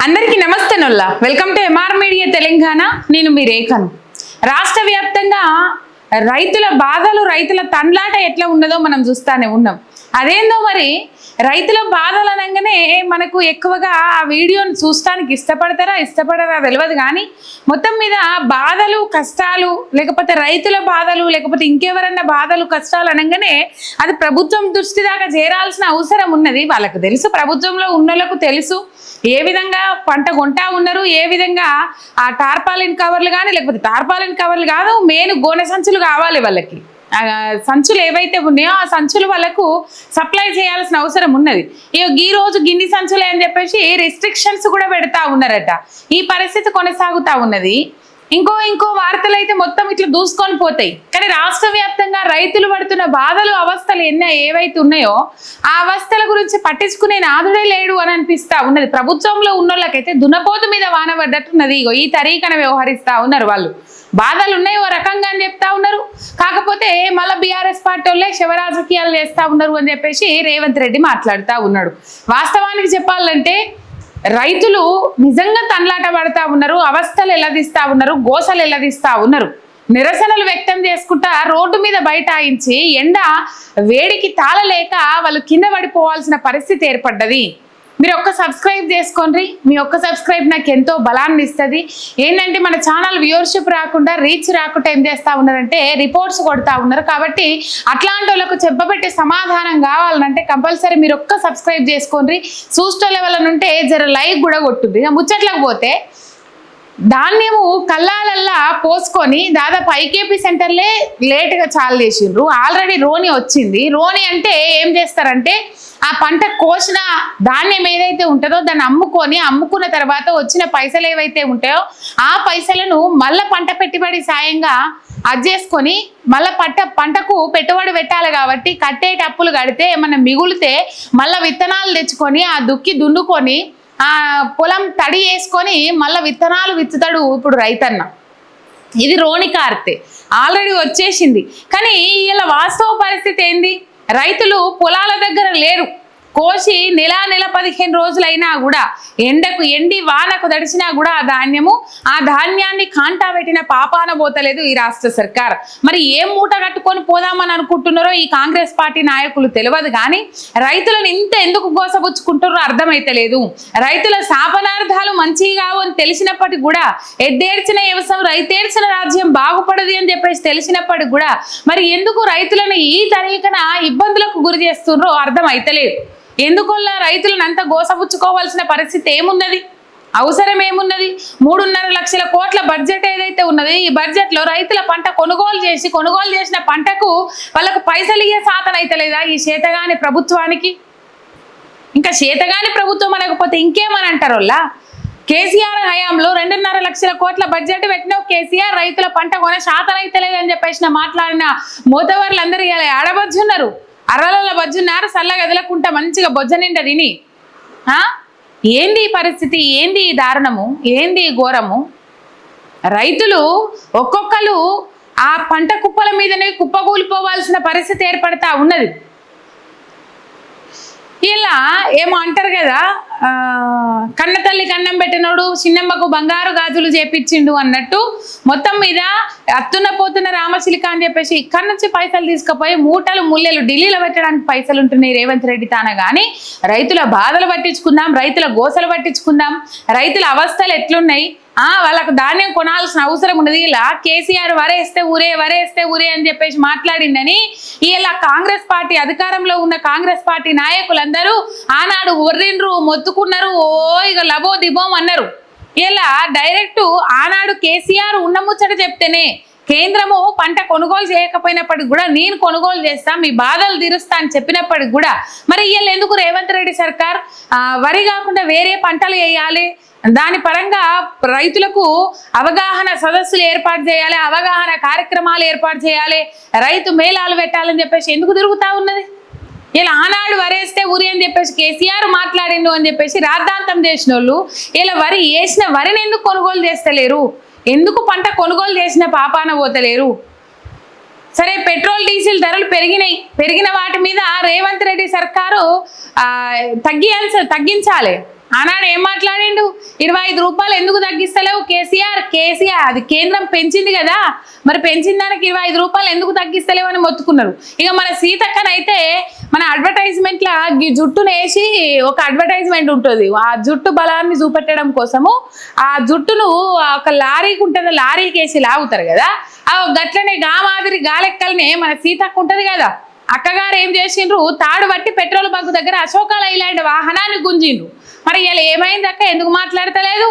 అందరికీ నమస్తే నొల్లా welcome to MR media Telangana. నేను మీ రేఖను. రాష్ట్ర వ్యాప్తంగా రైతుల బాధలు, రైతుల తండ్లాట ఎట్లా ఉన్నదో మనం చూస్తూనే ఉన్నాం. అదేందో మరి రైతుల బాధలు అనగానే మనకు ఎక్కువగా ఆ వీడియోని చూస్తానికి ఇష్టపడరా తెలియదు. కానీ మొత్తం మీద బాధలు, కష్టాలు, లేకపోతే రైతుల బాధలు, లేకపోతే ఇంకెవరన్నా బాధలు, కష్టాలు అనగానే అది ప్రభుత్వం దృష్టి దాకా చేరాల్సిన అవసరం ఉన్నది. వాళ్ళకు తెలుసు, ప్రభుత్వంలో ఉన్నోళ్ళకు తెలుసు ఏ విధంగా పంట కొంటా ఉన్నారు, ఏ విధంగా ఆ టార్పాలిన్ కవర్లు కానీ, లేకపోతే టార్పాలిన్ కవర్లు కాదు, మెయిన్ గోనె సంచులు కావాలి వాళ్ళకి. సంచులు ఏవైతే ఉన్నాయో ఆ సంచులు వాళ్ళకు సప్లై చేయాల్సిన అవసరం ఉన్నది. ఈ రోజు గిన్ని సంచులే అని చెప్పేసి రిస్ట్రిక్షన్స్ కూడా పెడతా ఉన్నారట. ఈ పరిస్థితి కొనసాగుతా ఉన్నది. ఇంకో వార్తలు అయితే మొత్తం ఇట్లా దూసుకొని పోతాయి. కానీ రాష్ట్ర వ్యాప్తంగా రైతులు పడుతున్న బాధలు, అవస్థలు ఏవైతే ఉన్నాయో ఆ అవస్థల గురించి పట్టించుకునే నాదుడే లేడు అని అనిపిస్తా ఉన్నది. ప్రభుత్వంలో ఉన్నోళ్ళకైతే దున్నపోతు మీద వాన పడ్డట్టున్నది. ఈ తరీకన వ్యవహరిస్తా ఉన్నారు. వాళ్ళు బాధలు ఉన్నాయి ఓ రకంగా అని చెప్తా ఉన్నారు. కాకపోతే మళ్ళీ బీఆర్ఎస్ పార్టీ వాళ్ళే శివరాజకీయాలు చేస్తా ఉన్నారు అని చెప్పేసి రేవంత్ రెడ్డి మాట్లాడుతూ ఉన్నాడు. వాస్తవానికి చెప్పాలంటే రైతులు నిజంగా తండ్లాట పడతా ఉన్నారు. అవస్థలు ఎల్లదీస్తా ఉన్నారు, గోసలు ఎల్లదీస్తా ఉన్నారు. నిరసనలు వ్యక్తం చేసుకుంటా రోడ్డు మీద బైఠాయించి ఎండ వేడికి తాళలేక వాళ్ళు కింద పడిపోవాల్సిన పరిస్థితి ఏర్పడ్డది. మీరు ఒక్క సబ్స్క్రైబ్ చేసుకోండి. మీ ఒక్క సబ్స్క్రైబ్ నాకు ఎంతో బలాన్ని ఇస్తుంది. ఏంటంటే మన ఛానల్ వ్యూవర్షిప్ రాకుండా, రీచ్ రాకుండా ఏం చేస్తూ ఉన్నారంటే రిపోర్ట్స్ కొడతా ఉన్నారు. కాబట్టి అట్లాంటి వాళ్ళకు చెప్పబెట్టే సమాధానం కావాలంటే కంపల్సరీ మీరు ఒక్క సబ్స్క్రైబ్ చేసుకోండి. చూస్టోళ్ళ వల్ల ఉంటే జర లైక్ కూడా కొట్టుంది. ఇక ముచ్చట్లకు పోతే ధాన్యము కల్లాలల్లా పోసుకొని దాదాపు ఐకేపీ సెంటర్లే లేట్గా చాలు చేసిండ్రు. ఆల్రెడీ రోని వచ్చింది. రోని అంటే ఏం చేస్తారంటే ఆ పంట కోసిన ధాన్యం ఏదైతే ఉంటుందో దాన్ని అమ్ముకున్న తర్వాత వచ్చిన పైసలు ఏవైతే ఉంటాయో ఆ పైసలను మళ్ళీ పంట పెట్టుబడి సాయంగా అది చేసుకొని మళ్ళీ పంటకు పెట్టుబడి పెట్టాలి. కాబట్టి కట్టేటప్పులు కడితే ఏమన్నా మిగులితే మళ్ళీ విత్తనాలు తెచ్చుకొని ఆ దున్నుకొని ఆ పొలం తడి వేసుకొని మళ్ళీ విత్తనాలు విత్తుతాడు ఇప్పుడు రైతన్న. ఇది రోని కార్తె ఆల్రెడీ వచ్చేసింది. కానీ ఇలా వాస్తవ పరిస్థితి ఏంది? రైతులు పొలాల దగ్గర లేరు. కోసి నెల 15 రోజులైనా కూడా ఎండకు ఎండి వానకు దడిచినా కూడా ఆ ధాన్యాన్ని కాంటా పెట్టిన పాపాన పోతలేదు ఈ రాష్ట్ర సర్కార్. మరి ఏం మూట కట్టుకొని పోదామని అనుకుంటున్నారో ఈ కాంగ్రెస్ పార్టీ నాయకులు తెలియదు. కానీ రైతులను ఎందుకు గోసపుచ్చుకుంటారో అర్థమైతలేదు. రైతుల శాపనార్థాలు మంచిగా కావు అని తెలిసినప్పటికి కూడా ఎద్దేర్చిన వ్యవసాయం రైతేర్చిన రాజ్యం బాగుపడదు అని చెప్పేసి తెలిసినప్పటికి కూడా మరి ఎందుకు రైతులను ఈ తరీకన ఇబ్బందులకు గురి చేస్తున్నారో అర్థమైతలేదు. ఎందుకల్లా రైతులను అంత గోసపుచ్చుకోవాల్సిన పరిస్థితి ఏమున్నది? అవసరం ఏమున్నది? 3.5 లక్షల కోట్ల బడ్జెట్ ఏదైతే ఉన్నది ఈ బడ్జెట్లో రైతుల పంట కొనుగోలు చేసిన పంటకు వాళ్ళకు పైసలు ఇయ్యే సాధన అయితే లేదా ఈ చేతగాని ప్రభుత్వానికి? ఇంకా చేతగాని ప్రభుత్వం అనకపోతే ఇంకేమని అంటారు? కేసీఆర్ హయాంలో 2.5 లక్షల కోట్ల బడ్జెట్ పెట్టిన కేసీఆర్ రైతుల పంట కొన శాతం అయితే లేదని చెప్పేసి మాట్లాడిన మోతవర్లందరూ ఇలా ఆడబజ్జున్నారు, అర్రల బజ్జున్నారు. చల్లగా ఎదలకుంటా మంచిగా బొజ్జ నిండా తిని ఏంది పరిస్థితి? ఏంది దారుణము? ఏంది ఘోరము? రైతులు ఒక్కొక్కరు ఆ పంట కుప్పల మీదనే కుప్పకూలిపోవాల్సిన పరిస్థితి ఏర్పడతా ఉన్నది. ఇలా ఏమో అంటారు కదా, కన్నతల్లి కన్నం పెట్టినోడు చిన్నమ్మకు బంగారు గాజులు చేపించిండు అన్నట్టు మొత్తం మీద అత్తున్న పోతున్న రామచిలిక అని చెప్పేసి ఇక్కడి నుంచి పైసలు తీసుకుపోయి మూటలు ముల్లెలు ఢిల్లీలో పెట్టడానికి పైసలు ఉంటున్నాయి రేవంత్ రెడ్డి తాన. కానీ రైతుల బాధలు పట్టించుకుందాం, రైతుల గోసలు పట్టించుకుందాం, రైతుల అవస్థలు ఎట్లున్నాయి, వాళ్ళకు ధాన్యం కొనాల్సిన అవసరం ఉన్నది. ఇలా కేసీఆర్ వరేస్తే ఊరే అని చెప్పేసి మాట్లాడిందని ఇలా కాంగ్రెస్ పార్టీ అధికారంలో ఉన్న కాంగ్రెస్ పార్టీ నాయకులందరూ ఆనాడు ఒర్రిండ్రు, మొత్తుకున్నారు, ఇక లబో దిబోం అన్నారు. ఇలా డైరెక్ట్ ఆనాడు కేసీఆర్ ఉన్న ముచ్చట చెప్తేనే కేంద్రము పంట కొనుగోలు చేయకపోయినప్పటికి కూడా నేను కొనుగోలు చేస్తా, మీ బాధలు తీరుస్తా అని చెప్పినప్పటికి కూడా మరి వీళ్ళు ఎందుకు రేవంత్ రెడ్డి సర్కార్ వరి కాకుండా వేరే పంటలు వేయాలి, దాని పరంగా రైతులకు అవగాహన సదస్సులు ఏర్పాటు చేయాలి, అవగాహన కార్యక్రమాలు ఏర్పాటు చేయాలి, రైతు మేళాలు పెట్టాలని చెప్పేసి ఎందుకు తిరుగుతా ఉన్నది? ఇలా ఆనాడు వరేస్తే ఊరి అని చెప్పేసి కేసీఆర్ మాట్లాడిండు అని చెప్పేసి రాద్ధాంతం చేసిన వాళ్ళు ఇలా వేసిన వరిని ఎందుకు కొనుగోలు చేస్తలేరు? ఎందుకు పంట కొనుగోలు చేసిన పాపాన పోతలేరు? సరే, పెట్రోల్ డీజిల్ ధరలు పెరిగిన వాటి మీద రేవంత్ రెడ్డి సర్కారు తగ్గించాలి. ఆనాడు ఏం మాట్లాడిండు, 25 రూపాయలు ఎందుకు తగ్గిస్తలేవు కేసీఆర్ అది కేంద్రం పెంచింది కదా, మరి పెంచిన దానికి 25 రూపాయలు ఎందుకు తగ్గిస్తలేవు అని మొత్తుకున్నారు. ఇక మన సీతక్కనైతే మన అడ్వర్టైజ్మెంట్లా జుట్టును వేసి ఒక అడ్వర్టైజ్మెంట్ ఉంటుంది, ఆ జుట్టు బలాన్ని చూపెట్టడం కోసము ఆ జుట్టును ఒక లారీకి ఉంటుంది, లారీకి వేసి లాగుతారు కదా, ఆ గట్లనే మాదిరి గాలెక్కల్ని మన సీతక్క ఉంటుంది కదా, అక్కగారు ఏం చేసిండ్రు, తాడు బట్టి పెట్రోల్ బంక్ దగ్గర అశోక లైలాండ్ వాహనాన్ని గుంజిండ్రు. మరి ఇలా ఏమైంది అక్క, ఎందుకు మాట్లాడతలేదు?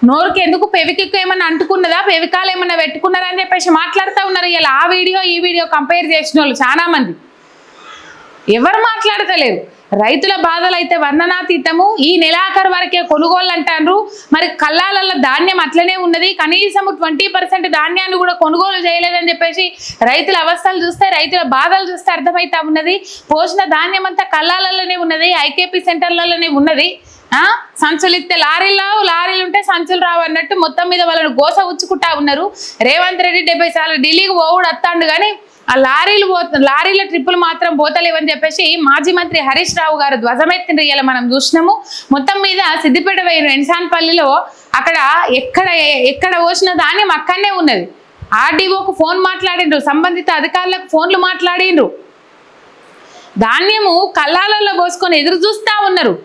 నోరుకి ఎందుకు పెవికి ఏమన్నా అంటుకున్నదా, పెవికాలు ఏమన్నా పెట్టుకున్నారా అని చెప్పేసి మాట్లాడుతూ ఉన్నారు. ఇలా ఆ వీడియో ఈ వీడియో కంపేర్ చేసిన వాళ్ళు చాలా మంది ఎవరు మాట్లాడతలేరు. రైతుల బాధలు అయితే వర్ణనాతీతము. ఈ నెలాఖరు వరకే కొనుగోలు అంటారు. మరి కల్లాలలో ధాన్యం అట్లనే ఉన్నది, కనీసం 20% ధాన్యాన్ని కూడా కొనుగోలు చేయలేదని చెప్పేసి రైతుల అవస్థలు చూస్తే, రైతుల బాధలు చూస్తే అర్థమవుతా ఉన్నది. పోసిన ధాన్యం అంతా కల్లాలలోనే ఉన్నది, ఐకేపీ సెంటర్లలోనే ఉన్నది. సంచులు ఇస్తే లారీలు ఉంటే సంచులు రావు అన్నట్టు మొత్తం మీద వాళ్ళని గోస ఉచ్చుకుంటా ఉన్నారు. రేవంత్ రెడ్డి 70 సార్లు ఢిల్లీకి పోవుడు వస్తాడు కానీ ఆ లారీల ట్రిప్పులు మాత్రం పోతలేవని చెప్పేసి మాజీ మంత్రి హరీష్ రావు గారు ధ్వజమెత్తిన ఇలా మనం చూసినాము. మొత్తం మీద సిద్దిపేట పోయిన ఎన్సాన్పల్లిలో అక్కడ ఎక్కడ పోసిన ధాన్యం అక్కడనే ఉన్నది. ఆర్డీఓకు ఫోన్ మాట్లాడిండ్రు, సంబంధిత అధికారులకు ఫోన్లు మాట్లాడిండ్రు. ధాన్యము కల్లాలలో పోసుకొని ఎదురు చూస్తూ ఉన్నారు.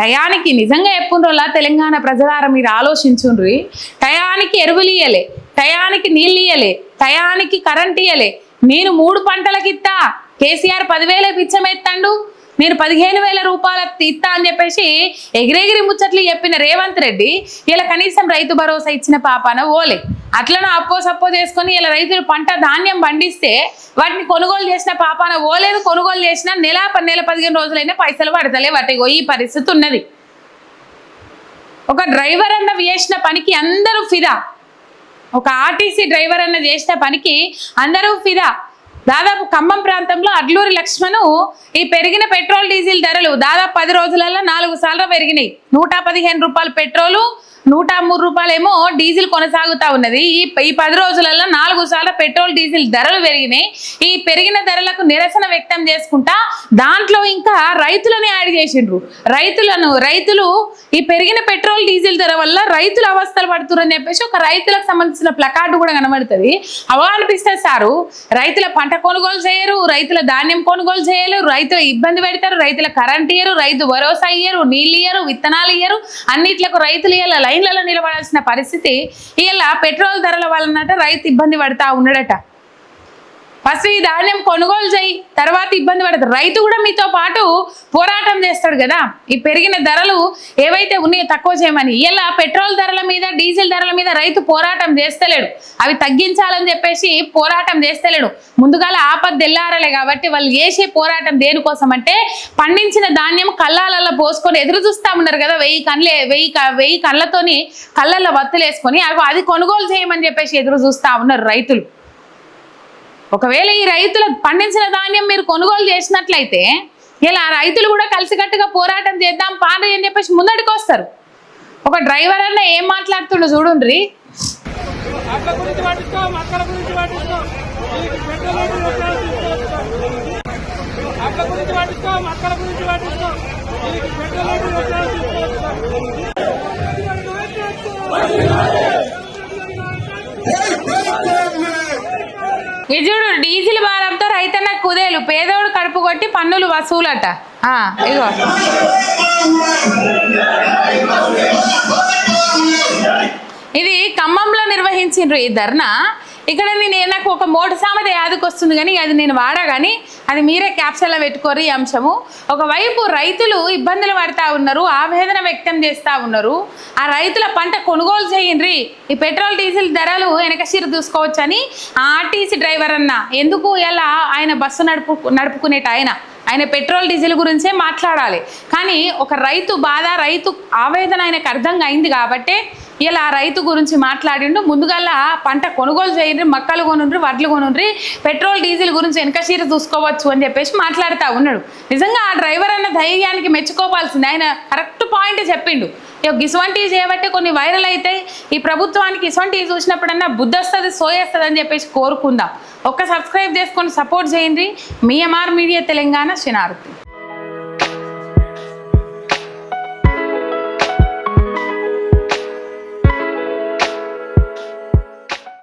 టయానికి నిజంగా ఎప్పుడులా తెలంగాణ ప్రజలారా మీరు ఆలోచించుండ్రి. టయానికి ఎరువులు ఇయ్యలే, టయానికి నీళ్ళు ఇయ్యలే, టయానికి కరెంట్ ఇయ్యలే. నేను 3 పంటలకు ఇస్తా, కేసీఆర్ 10,000 పిచ్చమెత్తాడు, నేను 15,000 రూపాయల ఇస్తా అని చెప్పేసి ఎగిరెగిరి ముచ్చట్లు చెప్పిన రేవంత్ రెడ్డి ఇలా కనీసం రైతు భరోసా ఇచ్చిన పాపాన ఓలే. అట్లనో సప్పో చేసుకొని ఇలా రైతులు పంట ధాన్యం పండిస్తే వాటిని కొనుగోలు చేసిన పాపాన ఓలేదు. కొనుగోలు చేసిన నెల 15 రోజులైనా పైసలు పడతలే వాటికి. ఈ పరిస్థితి ఉన్నది. ఒక డ్రైవర్ అన్న చేసిన పనికి అందరూ ఫిదా, ఒక ఆర్టీసీ డ్రైవర్ అన్న చేసిన పనికి అందరూ ఫిదా. దాదాపు ఖమ్మం ప్రాంతంలో అడ్లూరి లక్ష్మణు ఈ పెరిగిన పెట్రోల్ డీజిల్ ధరలు దాదాపు 10 రోజులలో 4 సార్లు పెరిగినాయి. 115 రూపాయలు పెట్రోలు, 103 రూపాయలేమో డీజిల్ కొనసాగుతూ ఉన్నది. ఈ 10 రోజులలో 4 సార్లు పెట్రోల్ డీజిల్ ధరలు పెరిగినాయి. ఈ పెరిగిన ధరలకు నిరసన వ్యక్తం చేసుకుంటా దాంట్లో ఇంకా రైతులని యాడ్ చేసిండ్రు. రైతులు ఈ పెరిగిన పెట్రోల్ డీజిల్ ధర వల్ల రైతులు అవస్థలు పడుతురని చెప్పేసి ఒక రైతులకు సంబంధించిన ప్లకార్డు కూడా కనబడుతుంది. అవా అనిపిస్తుంది సారు, రైతుల పంట కొనుగోలు చేయరు, రైతుల ధాన్యం కొనుగోలు చేయలేరు, రైతులు ఇబ్బంది పెడతారు, రైతుల కరెంట్ ఇయ్యరు, రైతు భరోసా ఇయ్యరు, నీళ్ళు ఇయ్యరు, విత్తనాలు ఇయ్యరు, అన్నిట్లకు రైతులు ఇయ్యాల లైన్లలో నిలబడాల్సిన పరిస్థితి. ఇలా పెట్రోల్ ధరల వలనట రైతు ఇబ్బంది పడతా ఉన్నాడట. ఫస్ట్ ఈ ధాన్యం కొనుగోలు చేయి, తర్వాత ఇబ్బంది పడతారు. రైతు కూడా మీతో పాటు పోరాటం చేస్తాడు కదా. ఈ పెరిగిన ధరలు ఏవైతే ఉన్నాయో తక్కువ చేయమని. ఇలా పెట్రోల్ ధరల మీద, డీజిల్ ధరల మీద రైతు పోరాటం చేస్తలేడు, అవి తగ్గించాలని చెప్పేసి పోరాటం చేస్తలేడు. ముందుగాల ఆపద తెల్లారలే కాబట్టి వాళ్ళు చేసే పోరాటం దేనికోసం అంటే పండించిన ధాన్యం కళ్ళాలలో పోసుకొని ఎదురు చూస్తా ఉన్నారు కదా. 1000 కళ్ళతోని కళ్ళల్లో వత్తులేసుకొని అది కొనుగోలు చేయమని చెప్పేసి ఎదురు చూస్తా ఉన్నారు రైతులు. ఒకవేళ ఈ రైతుల పండించిన ధాన్యం మీరు కొనుగోలు చేసినట్లయితే ఇలా రైతులు కూడా కలిసికట్టుగా పోరాటం చేద్దాం పాండ్రి అని చెప్పేసి ముందడికి వస్తారు. ఒక డ్రైవర్ అన్న ఏం మాట్లాడుతుండో చూడుండ్రి. ఇజుడు డీజిల్ భారంతో రైతన్న కుదేలు, పేదోడు కడుపు కొట్టి పన్నులు వసూలట. ఇగో ఇది ఖమ్మంలో నిర్వహించిండ్రు ఈ ధర్నా. ఇక్కడ నాకు ఒక మోటు సామెత యాదకు వస్తుంది కానీ అది నేను వాడా కానీ అది మీరే క్యాప్షన్లో పెట్టుకోరు ఈ అంశము. ఒకవైపు రైతులు ఇబ్బందులు పడతా ఉన్నారు, ఆవేదన వ్యక్తం చేస్తూ ఉన్నారు. ఆ రైతుల పంట కొనుగోలు చేయండి, ఈ పెట్రోల్ డీజిల్ ధరలు వెనకసిరి చూసుకోవచ్చని ఆర్టీసీ డ్రైవర్ అన్న ఎందుకు ఇలా ఆయన బస్సు నడుపుకునేట ఆయన పెట్రోల్ డీజిల్ గురించే మాట్లాడాలి. కానీ ఒక రైతు బాధ, రైతు ఆవేదన ఆయనకు అర్థం అయింది కాబట్టే ఇలా రైతు గురించి మాట్లాడిండు. ముందుగల్లా పంట కొనుగోలు చేయండి, మక్కలు కొనుండ్రి, వడ్లు కొనుండ్రి, పెట్రోల్ డీజిల్ గురించి వెనకసీర చూసుకోవచ్చు అని చెప్పేసి మాట్లాడుతూ ఉన్నాడు. నిజంగా ఆ డ్రైవర్ అన్న ధైర్యానికి మెచ్చుకోవాల్సింది. ఆయన కరెక్ట్ పాయింట్ చెప్పిండు. ఇటువంటివి చేయబట్టే కొన్ని వైరల్ అవుతాయి. ఈ ప్రభుత్వానికి ఇటువంటివి చూసినప్పుడన్నా బుద్ధి వస్తుంది, సోయేస్తుంది అని చెప్పేసి కోరుకుందాం. ఒక్క సబ్స్క్రైబ్ చేసుకొని సపోర్ట్ చేయండి. మీ ఎంఆర్ మీడియా తెలంగాణ శనార్థి.